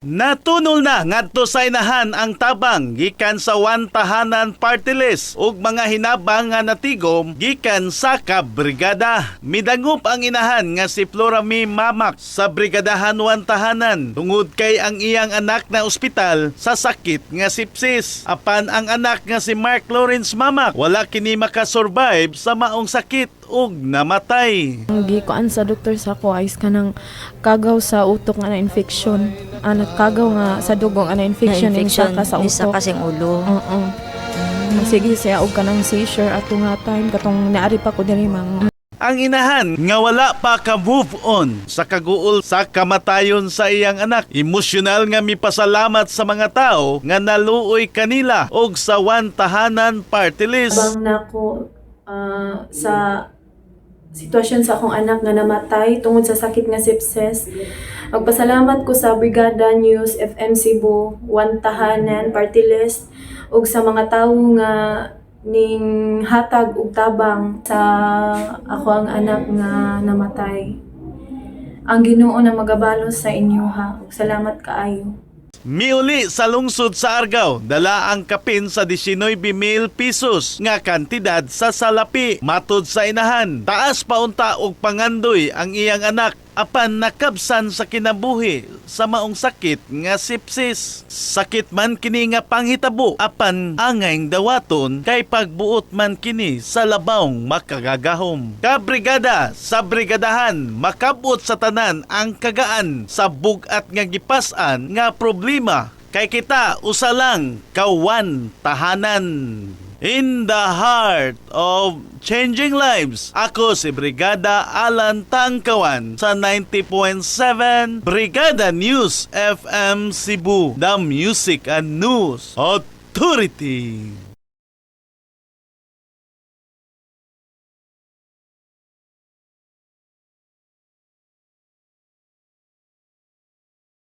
Natunol na ngadto sa inahan ang tabang gikan sa One Tahanan Party List ug mga hinabang nga natigom gikan sa kabrigada. Midangup ang inahan nga si Florami Mamak sa brigadahan One Tahanan tungod kay ang iyang anak na ospital sa sakit nga sepsis. Apan ang anak nga si Mark Lawrence Mamak wala kini makasurvive sa maong sakit ug namatay. Gikuan sa doktor sa ko ayos ka ng kagaw sa utok nga na infection. Kagaw nga sa dugong ana infection sa ka sa Isa utok. kasing ulo. Sige siya og kanang seizure ato nga time katong naari pa ko diri mang. Ang inahan nga wala pa ka move on sa kaguol sa kamatayon sa iyang anak. Emosyonal nga mipasalamat sa mga tao nga naluoy kanila og sa One Tahanan Party List. Abang na ko sa sitwasyon sa akong anak nga namatay tungod sa sakit nga sepsis. Magpasalamat ko sa Brigada News FM Cebu, One Tahanan Party List ug sa mga tawo nga ning hatag og tabang sa ako ang anak nga namatay. Ang Ginoo na magabalos sa inyo ha. Salamat kaayo. Miuli sa lungsod sa Argao, dala ang kapin sa 19,000 pesos nga kantidad sa salapi. Matod sa inahan, taas paunta og pangandoy ang iyang anak apan nakabsan sa kinabuhi sa maong sakit nga sepsis. Sakit man kini nga panghitabo apan angayng dawaton kay pagbuot man kini sa labawng makagagahom. Kabrigada sa brigadahan makabot sa tanan ang kagaan sa bugat nga gipas-an nga problema kay kita usa lang kawan tahanan. In the heart of changing lives, ako si Brigada Alan Tangkawan sa 90.7 Brigada News FM Cebu, the Music and News Authority.